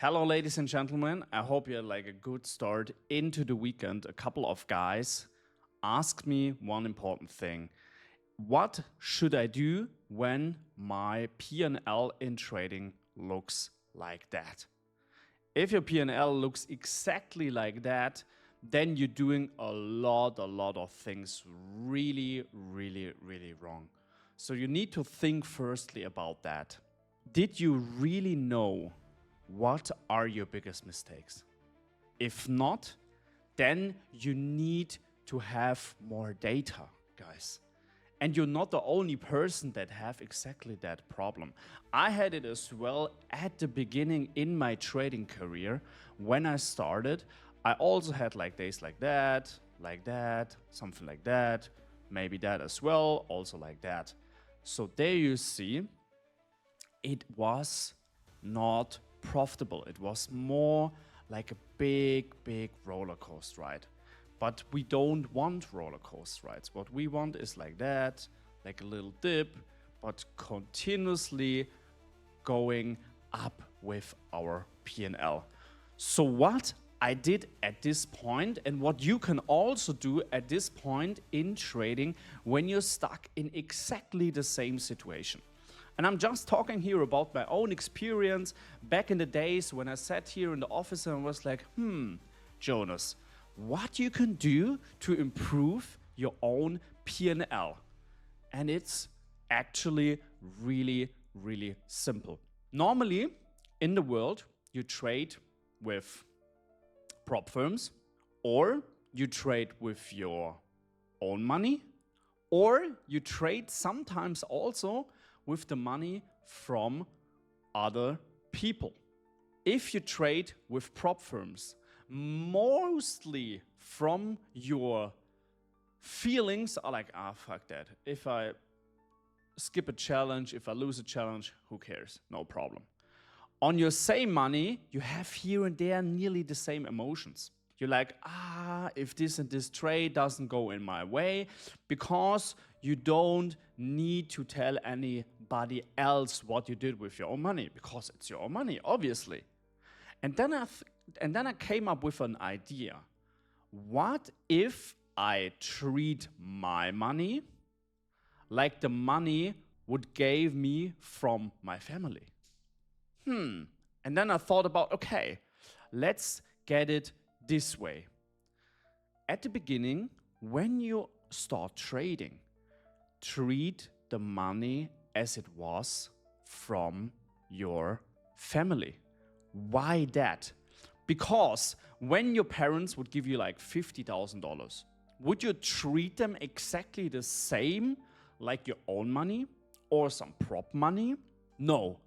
Hello, ladies and gentlemen. I hope you had like a good start into the weekend. A couple of guys asked me one important thing. What should I do when my P&L in trading looks like that? If your P&L looks exactly like that, then you're doing a lot of things really wrong. So you need to think firstly about that. Did you really know what are your biggest mistakes? If not, then you need to have more data, guys. And you're not the only person that have exactly that problem. I had it as well at the beginning in my trading career. When I started, I also had like days like that, something like that, maybe that as well, also like that. So there you see, it was not profitable. It was more like a big roller coaster ride. But we don't want roller coaster rides. What we want is like that, like a little dip, but continuously going up with our P&L. So what I did at this point, and what you can also do at this point in trading when you're stuck in exactly the same situation. And I'm just talking here about my own experience back in the days when I sat here in the office and was like, Jonas, what you can do to improve your own P&L. And it's actually really simple. Normally in the world, you trade with prop firms, or you trade with your own money, or you trade sometimes also with the money from other people. If you trade with prop firms, mostly from your feelings are like, fuck that. If I skip a challenge, if I lose a challenge, who cares? No problem. On your same money, you have here and there nearly the same emotions. You're like, if this and this trade doesn't go in my way, because you don't need to tell anybody else what you did with your own money, because it's your own money, obviously. And then I came up with an idea. What if I treat my money like the money would give me from my family? And then I thought about, okay, let's get it this way. At the beginning, when you start trading, treat the money as it was from your family. Why that? Because when your parents would give you like $50,000, would you treat them exactly the same like your own money or some prop money? No.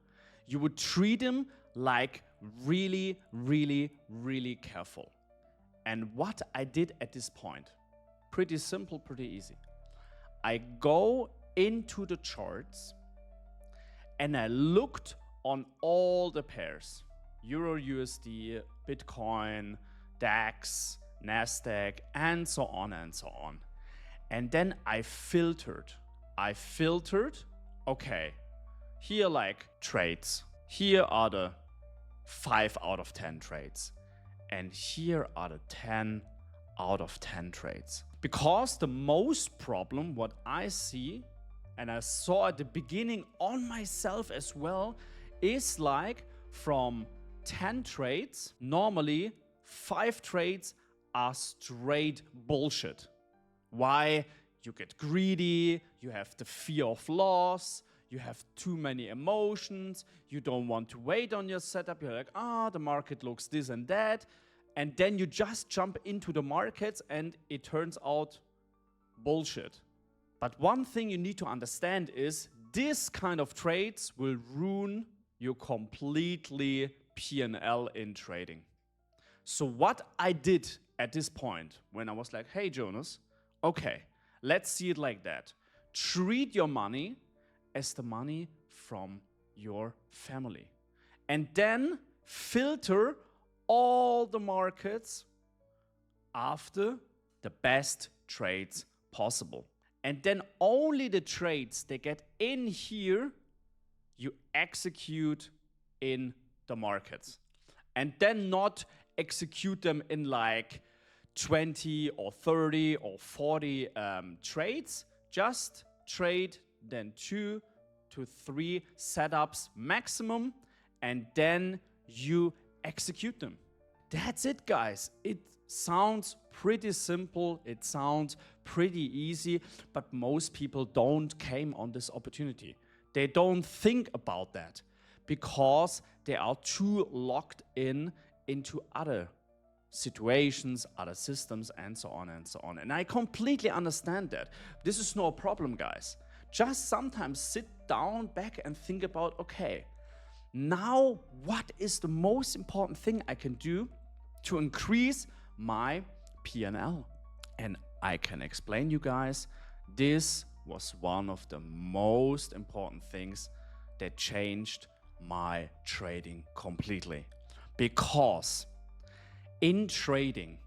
You would treat them like really careful. And what I did at this point, pretty simple, pretty easy. I go into the charts and I looked on all the pairs. Euro USD, Bitcoin, DAX, Nasdaq, and so on and so on. And then I filtered, okay, here like trades. Here are the 5 out of 10 trades. And here are the 10 out of 10 trades. Because the most problem, what I see, and I saw at the beginning on myself as well, is like from 10 trades, normally 5 trades are straight bullshit. Why? You get greedy, you have the fear of loss, you have too many emotions, you don't want to wait on your setup, you're like, the market looks this and that, and then you just jump into the markets and it turns out bullshit. But one thing you need to understand is this kind of trades will ruin your completely P&L in trading. So what I did at this point when I was like, hey Jonas, okay, let's see it like that. Treat your money as the money from your family. And then filter all the markets after the best trades possible. And then only the trades that get in here, you execute in the markets. and then not execute them in like 20 or 30 or 40 trades. Just trade then 2 to 3 setups maximum, and then you execute them. That's it, guys. It sounds pretty simple, it sounds pretty easy, but most people don't came on this opportunity. They don't think about that because they are too locked into other situations, other systems, and so on and so on. And I completely understand that. This is no problem, guys. Just sometimes sit down back and think about, okay, now what is the most important thing I can do to increase my P&L? And I can explain you guys, this was one of the most important things that changed my trading completely. Because in trading,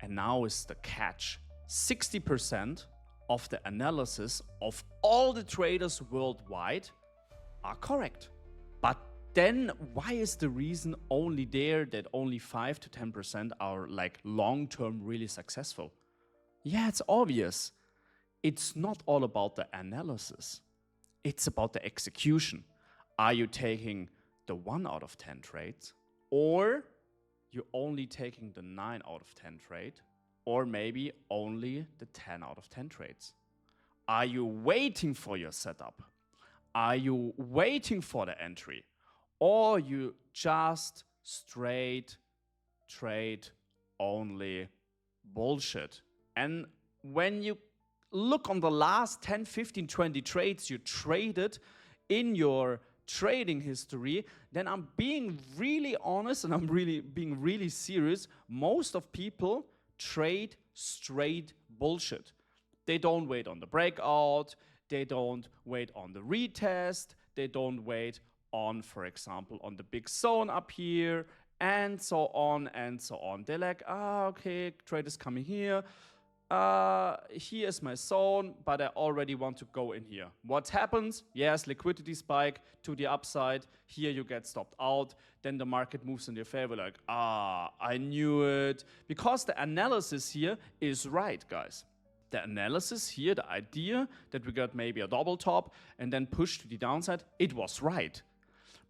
and now is the catch, 60% of the analysis of all the traders worldwide are correct. But then why is the reason only there that only 5 to 10% are like long-term really successful? Yeah, it's obvious. It's not all about the analysis. It's about the execution. Are you taking the 1 out of 10 trades, or you're only taking the 9 out of 10 trade, or maybe only the 10 out of 10 trades? Are you waiting for your setup? Are you waiting for the entry? Or you just straight trade only bullshit? And when you look on the last 10, 15, 20 trades you traded in your trading history, then I'm being really honest and I'm being really serious. Most of people trade straight bullshit. They don't wait on the breakout, they don't wait on the retest, they don't wait on, for example, on the big zone up here, and so on and so on. They're like, okay, trade is coming here. Here is my zone, but I already want to go in here. What happens? Yes, liquidity spike to the upside. Here you get stopped out. Then the market moves in your favor, like, I knew it. Because the analysis here is right, guys. The analysis here, the idea that we got maybe a double top and then push to the downside, it was right.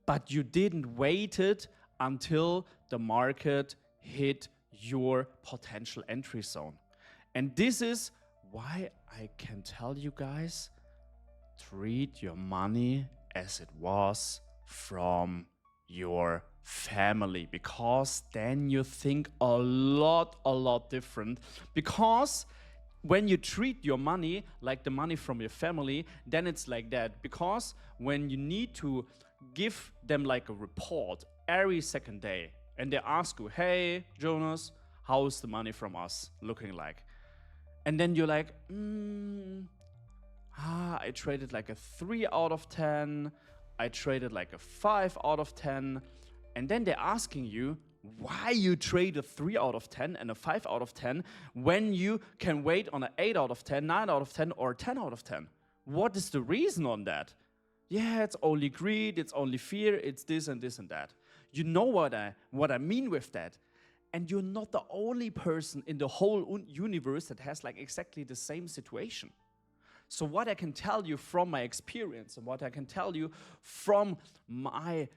But you didn't wait it until the market hit your potential entry zone. And this is why I can tell you guys, treat your money as it was from your family, because then you think a lot different. Because when you treat your money like the money from your family, then it's like that. Because when you need to give them like a report every second day, and they ask you, hey, Jonas, how's the money from us looking like? And then you're like, I traded like a 3 out of 10. I traded like a 5 out of 10. And then they're asking you why you trade a 3 out of 10 and a 5 out of 10 when you can wait on an 8 out of 10, 9 out of 10, or 10 out of 10. What is the reason on that? Yeah, it's only greed, it's only fear, it's this and this and that. You know what I mean with that. And you're not the only person in the whole universe that has like exactly the same situation. So what I can tell you from my experience and what I can tell you from my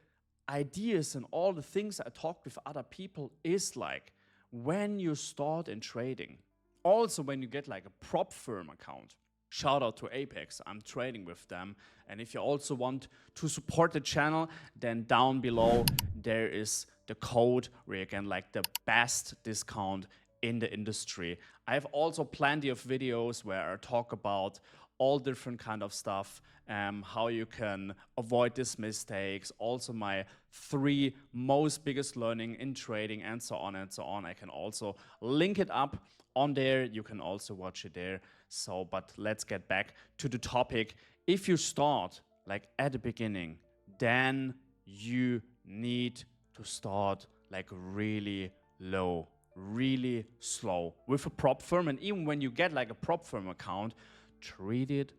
ideas and all the things I talk with other people is like, when you start in trading, also when you get like a prop firm account, shout out to Apex, I'm trading with them. And if you also want to support the channel, then down below there is the code where you can like the best discount in the industry. I have also plenty of videos where I talk about all different kind of stuff, how you can avoid these mistakes, also my 3 most biggest learning in trading, and so on and so on. I can also link it up on there. You can also watch it there. So, but let's get back to the topic. If you start like at the beginning, then you need to start like really low, really slow with a prop firm. And even when you get like a prop firm account, treat it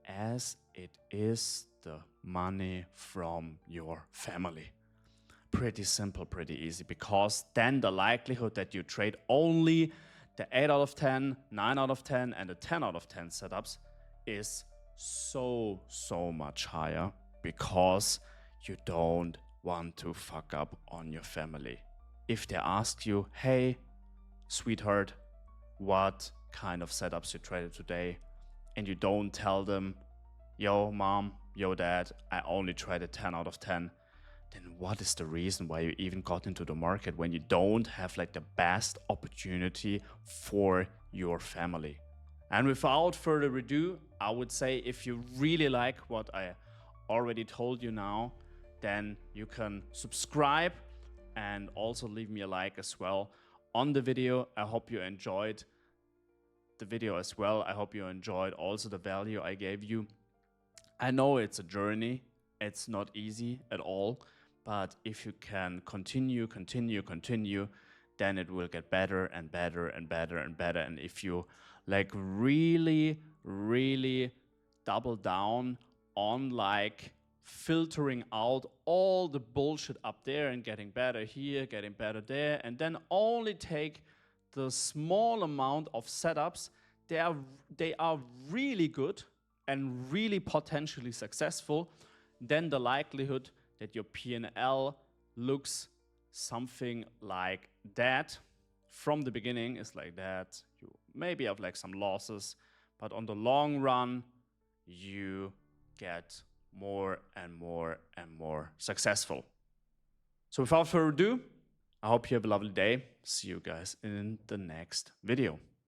as it is the money from your family. pretty simple, pretty easy, because then the likelihood that you trade only the 8 out of 10, 9 out of 10, and the 10 out of 10 setups is so much higher, because you don't want to fuck up on your family. If they ask you, hey, sweetheart, what kind of setups you traded today, and you don't tell them, yo, mom, yo, dad, I only traded 10 out of 10, then what is the reason why you even got into the market when you don't have like the best opportunity for your family? And without further ado, I would say if you really like what I already told you now, then you can subscribe and also leave me a like as well on the video. I hope you enjoyed the video as well. I hope you enjoyed also the value I gave you. I know it's a journey. It's not easy at all, but if you can continue, then it will get better and better and better and better. And if you like really double down on like filtering out all the bullshit up there and getting better here, getting better there, and then only take the small amount of setups, they are really good and really potentially successful, then the likelihood that your P&L looks something like that from the beginning is like that. You maybe have like some losses, but on the long run, you get more and more successful. So without further ado, I hope you have a lovely day. See you guys in the next video.